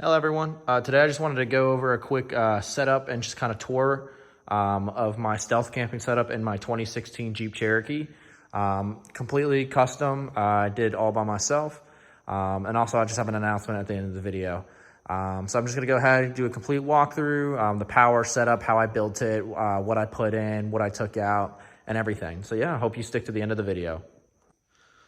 Hello everyone. Today I just wanted to go over a quick setup and just kind of tour of my stealth camping setup in my 2016 Jeep Cherokee. Completely custom, I did all by myself. And also I just have an announcement at the end of the video. So I'm just gonna go ahead and do a complete walkthrough, the power setup, how I built it, what I put in, what I took out, and everything. So yeah, I hope you stick to the end of the video.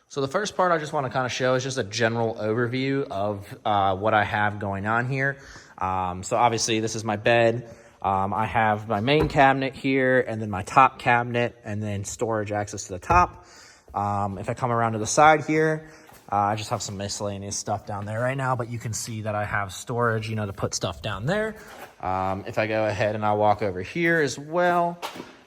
So the first part I just want to kind of show is just a general overview of what I have going on here. So obviously this is my bed. I have my main cabinet here and then my top cabinet and then storage access to the top. If I come around to the side here, I just have some miscellaneous stuff down there right now, but you can see that I have storage, to put stuff down there. If I go ahead and I walk over here as well,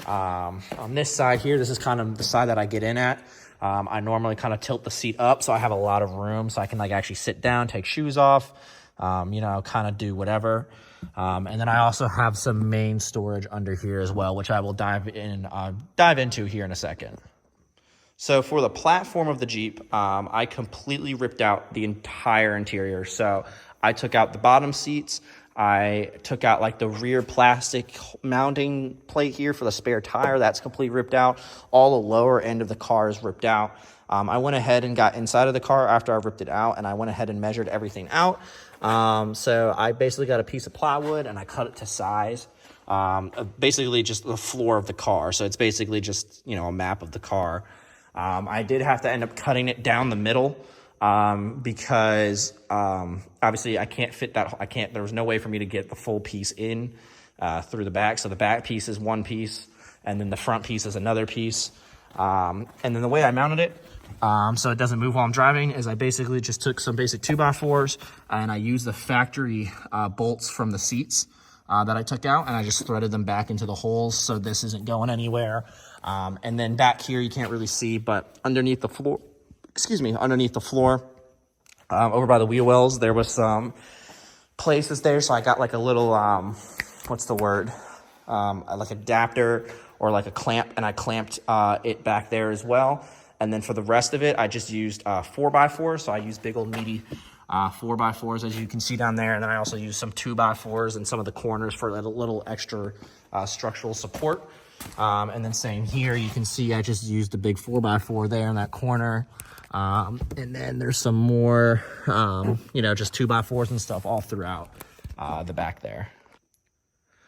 on this side here, this is kind of the side that I get in at. I normally kind of tilt the seat up so I have a lot of room so I can actually sit down, take shoes off, kind of do whatever. And then I also have some main storage under here as well, which I will dive into here in a second. So for the platform of the Jeep, I completely ripped out the entire interior. So I took out the bottom seats. I took out the rear plastic mounting plate here for the spare tire. That's completely ripped out. All the lower end of the car is ripped out. I went ahead and got inside of the car after I ripped it out, and I went ahead and measured everything out. So I basically got a piece of plywood and I cut it to size. Basically just the floor of the car. So it's basically just, a map of the car. I did have to end up cutting it down the middle. Because obviously I can't fit that. There was no way for me to get the full piece in through the back. So the back piece is one piece and then the front piece is another piece. And then the way I mounted it, so it doesn't move while I'm driving, is I basically just took some basic 2x4s and I used the factory bolts from the seats that I took out, and I just threaded them back into the holes so this isn't going anywhere. And then back here, you can't really see, but underneath the floor, over by the wheel wells, there was some places there. So I got a little, adapter or a clamp, and I clamped it back there as well. And then for the rest of it, I just used 4x4s. So I used big old meaty 4x4s, as you can see down there. And then I also used some 2x4s in some of the corners for a little extra structural support. And then same here, you can see I just used a big 4x4 there in that corner. And then there's some more, just 2x4s and stuff all throughout the back there.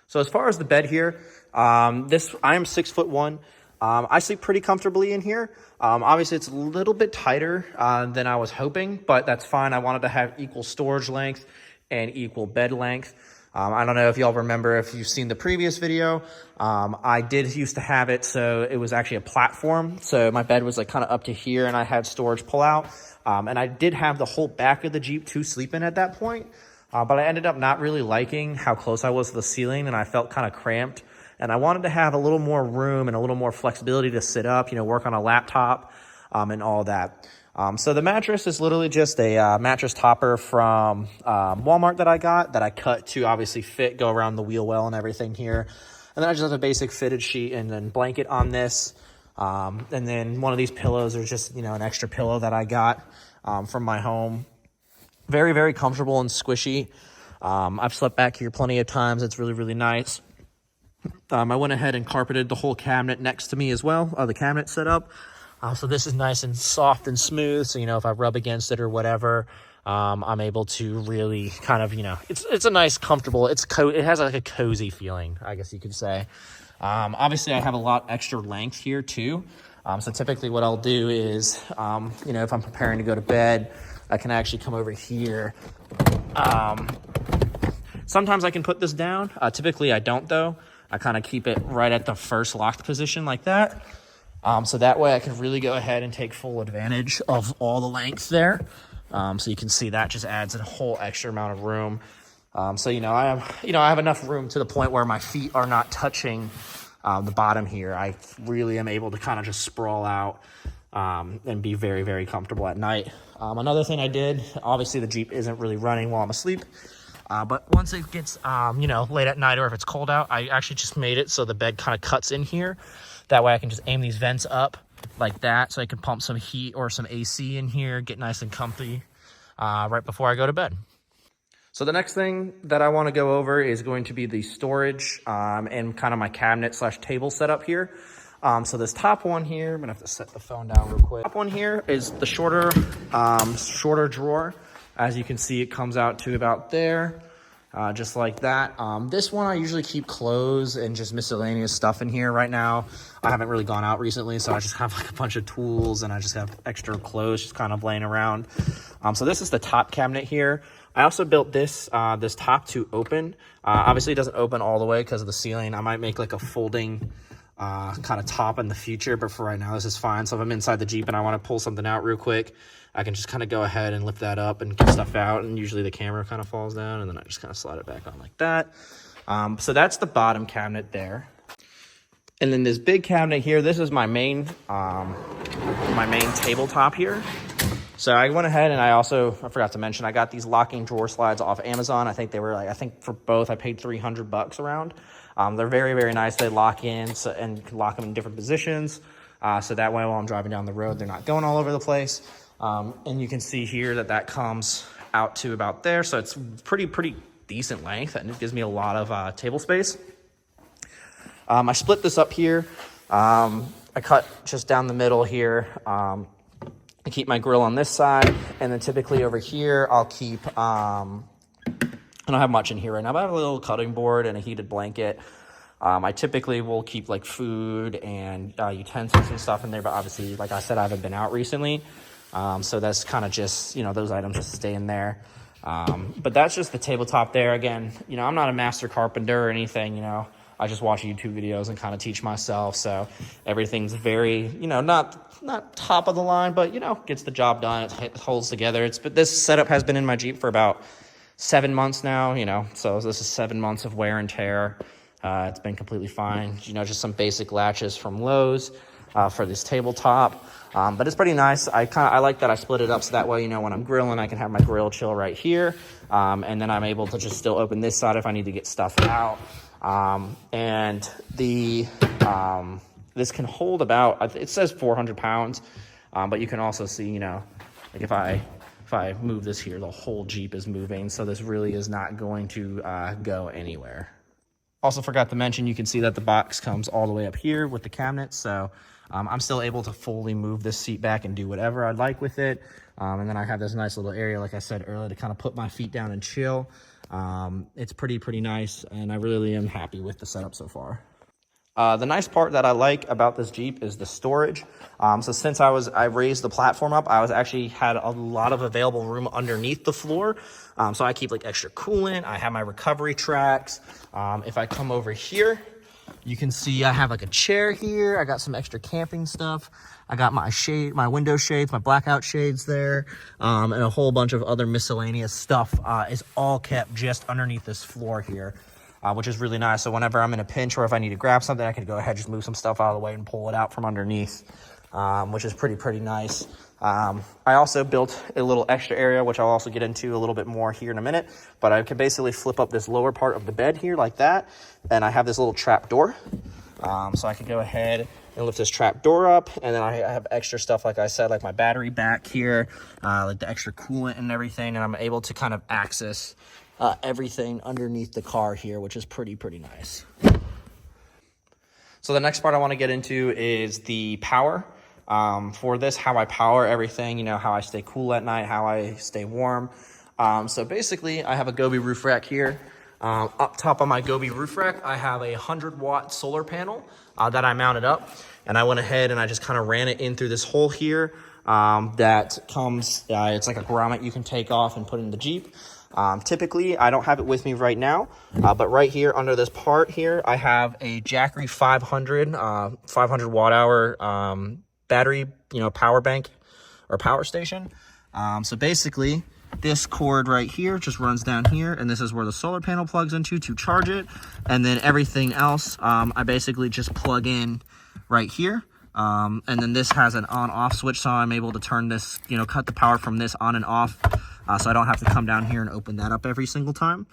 So as far as the bed here, I am 6'1". I sleep pretty comfortably in here. Obviously it's a little bit tighter than I was hoping, but that's fine. I wanted to have equal storage length and equal bed length. I don't know if y'all remember, if you've seen the previous video, I did used to have it, so it was actually a platform. So my bed was kind of up to here, and I had storage pull out. And I did have the whole back of the Jeep to sleep in at that point. But I ended up not really liking how close I was to the ceiling, and I felt kind of cramped. And I wanted to have a little more room and a little more flexibility to sit up, work on a laptop, and all that. So the mattress is literally just a mattress topper from Walmart that I got, that I cut to obviously go around the wheel well and everything here. And then I just have a basic fitted sheet and then blanket on this. And then one of these pillows are just, an extra pillow that I got from my home. Very, very comfortable and squishy. I've slept back here plenty of times. It's really, really nice. I went ahead and carpeted the whole cabinet next to me as well, the cabinet setup. So this is nice and soft and smooth. So, if I rub against it or whatever, I'm able to really kind of, it's a nice, comfortable, it has a cozy feeling, I guess you could say. Obviously I have a lot extra length here too. So typically what I'll do is, if I'm preparing to go to bed, I can actually come over here. Sometimes I can put this down. Typically I don't though. I kind of keep it right at the first locked position like that. So that way I can really go ahead and take full advantage of all the length there. So you can see that just adds a whole extra amount of room. So, I have enough room to the point where my feet are not touching the bottom here. I really am able to kind of just sprawl out and be very, very comfortable at night. Another thing I did, obviously the Jeep isn't really running while I'm asleep. But once it gets, late at night or if it's cold out, I actually just made it so the bed kind of cuts in here. That way I can just aim these vents up like that so I can pump some heat or some AC in here, get nice and comfy right before I go to bed. So the next thing that I want to go over is going to be the storage and kind of my cabinet slash table setup here. So this top one here, I'm gonna have to set the phone down real quick. Top one here is the shorter drawer. As you can see, it comes out to about there, just like that. This one I usually keep clothes and just miscellaneous stuff in here. Right now, I haven't really gone out recently, so I just have like a bunch of tools and I just have extra clothes just kind of laying around. So this is the top cabinet here. I also built this top to open. Obviously, it doesn't open all the way because of the ceiling. I might make like a folding kind of top in the future, but for right now, this is fine. So if I'm inside the Jeep and I want to pull something out real quick, I can just kind of go ahead and lift that up and get stuff out. And usually the camera kind of falls down, and then I just kind of slide it back on like that. So that's the bottom cabinet there. And then this big cabinet here, this is my main tabletop here. So I went ahead and I forgot to mention, I got these locking drawer slides off Amazon. I think they were like, I think for both, I paid $300 around. They're very, very nice. They lock in and can lock them in different positions. So that way, while I'm driving down the road, they're not going all over the place. And you can see here that comes out to about there. So it's pretty decent length, and it gives me a lot of table space. I split this up here. I cut just down the middle here. I keep my grill on this side, and then typically over here, I'll keep, I don't have much in here right now, but I have a little cutting board and a heated blanket. I typically will keep like food and utensils and stuff in there, but obviously, like I said, I haven't been out recently. So that's kind of just, those items just stay in there. But that's just the tabletop there. Again, I'm not a master carpenter or anything, I just watch YouTube videos and kind of teach myself. So everything's very, not top of the line, but, gets the job done. It holds together. But this setup has been in my Jeep for about 7 months now, so this is 7 months of wear and tear. It's been completely fine. Just some basic latches from Lowe's for this tabletop. But it's pretty nice. I like that I split it up so that way, when I'm grilling, I can have my grill chill right here. And then I'm able to just still open this side if I need to get stuff out. And this can hold about, it says 400 pounds, but you can also see, like if I move this here, the whole Jeep is moving. So this really is not going to go anywhere. Also forgot to mention, you can see that the box comes all the way up here with the cabinet. So I'm still able to fully move this seat back and do whatever I'd like with it. And then I have this nice little area, like I said earlier, to kind of put my feet down and chill. It's pretty nice, and I really am happy with the setup so far. The nice part that I like about this Jeep is the storage. So since I raised the platform up, I actually had a lot of available room underneath the floor. So I keep like extra coolant. I have my recovery tracks. If I come over here, you can see I have like a chair here. I got some extra camping stuff. I got my window shades, my blackout shades there, and a whole bunch of other miscellaneous stuff is all kept just underneath this floor here, which is really nice. So whenever I'm in a pinch or if I need to grab something, I can go ahead, just move some stuff out of the way and pull it out from underneath, which is pretty nice. I also built a little extra area, which I'll also get into a little bit more here in a minute, but I can basically flip up this lower part of the bed here like that, and I have this little trap door. So I can go ahead and lift this trap door up, and then I have extra stuff, like I said, like my battery back here, like the extra coolant and everything, and I'm able to kind of access everything underneath the car here, which is pretty nice. So the next part I want to get into is the power. For this, how I power everything, how I stay cool at night, how I stay warm. So basically, I have a Gobi roof rack here. Up top of my Gobi roof rack, I have a 100-watt solar panel that I mounted up. And I went ahead and I just kind of ran it in through this hole here that comes, it's like a grommet you can take off and put in the Jeep. Typically, I don't have it with me right now, but right here under this part here, I have a Jackery 500 watt-hour battery, power bank or power station. So basically, this cord right here just runs down here, and this is where the solar panel plugs into to charge it. And then everything else, I basically just plug in right here. And then this has an on-off switch, so I'm able to turn this, cut the power from this on and off, so I don't have to come down here and open that up every single time.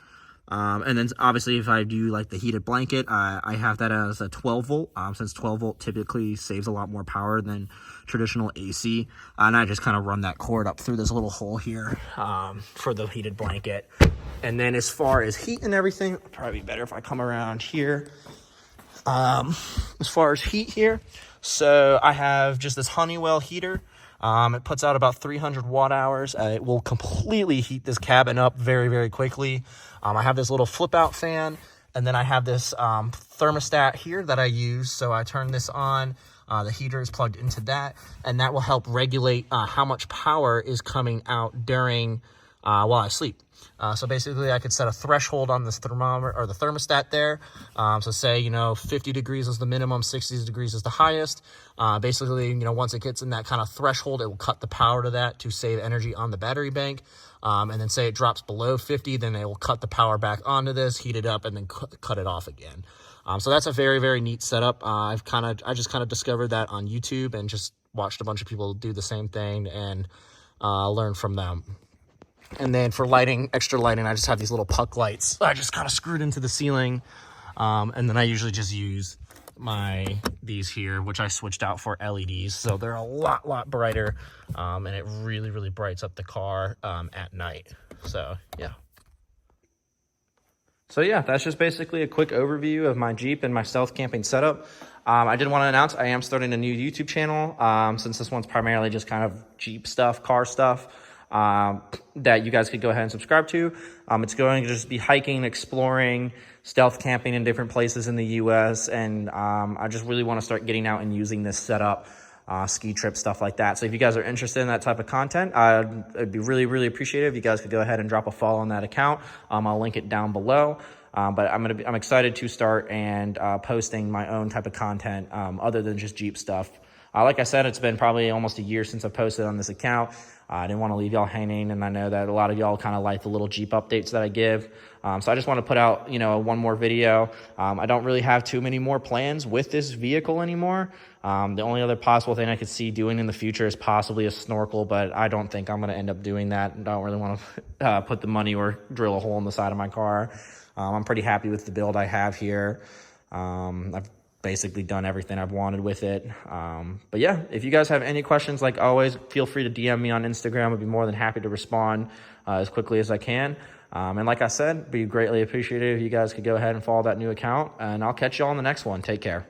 And then obviously if I do like the heated blanket, I have that as a 12 volt, since 12 volt typically saves a lot more power than traditional AC. And I just kind of run that cord up through this little hole here, for the heated blanket. And then as far as heat and everything, it'd probably be better if I come around here. As far as heat here, so I have just this Honeywell heater. It puts out about 300 watt hours. It will completely heat this cabin up very, very quickly. I have this little flip out fan, and then I have this thermostat here that I use. So I turn this on. The heater is plugged into that, and that will help regulate how much power is coming out during while I sleep. So basically I could set a threshold on this thermometer or the thermostat there. So say, 50 degrees is the minimum, 60 degrees is the highest. Basically, once it gets in that kind of threshold, it will cut the power to that to save energy on the battery bank. And then say it drops below 50, then it will cut the power back onto this, heat it up, and then cut it off again. So that's a very, very neat setup. I just kind of discovered that on YouTube and just watched a bunch of people do the same thing and learned from them. And then for lighting, extra lighting, I just have these little puck lights I just kind of screwed into the ceiling. And then I usually just use these here, which I switched out for LEDs. So they're a lot brighter. And it really, really brights up the car at night. So, yeah. So yeah, that's just basically a quick overview of my Jeep and my stealth camping setup. I did want to announce I am starting a new YouTube channel since this one's primarily just kind of Jeep stuff, car stuff. That you guys could go ahead and subscribe to. It's going to just be hiking, exploring, stealth camping in different places in the U.S. And I just really want to start getting out and using this setup, ski trip, stuff like that. So if you guys are interested in that type of content, it'd be really, really appreciative if you guys could go ahead and drop a follow on that account. I'll link it down below. But I'm excited to start and posting my own type of content other than just Jeep stuff. Like I said, it's been probably almost a year since I posted on this account. I didn't want to leave y'all hanging, and I know that a lot of y'all kind of like the little Jeep updates that I give. So I just want to put out, one more video. I don't really have too many more plans with this vehicle anymore. The only other possible thing I could see doing in the future is possibly a snorkel, but I don't think I'm going to end up doing that. I don't really want to put the money or drill a hole in the side of my car. I'm pretty happy with the build I have here. I've basically done everything I've wanted with it. But yeah, if you guys have any questions, like always, feel free to DM me on Instagram. I'd be more than happy to respond as quickly as I can. And like I said, be greatly appreciated if you guys could go ahead and follow that new account, and I'll catch you all in the next one. Take care.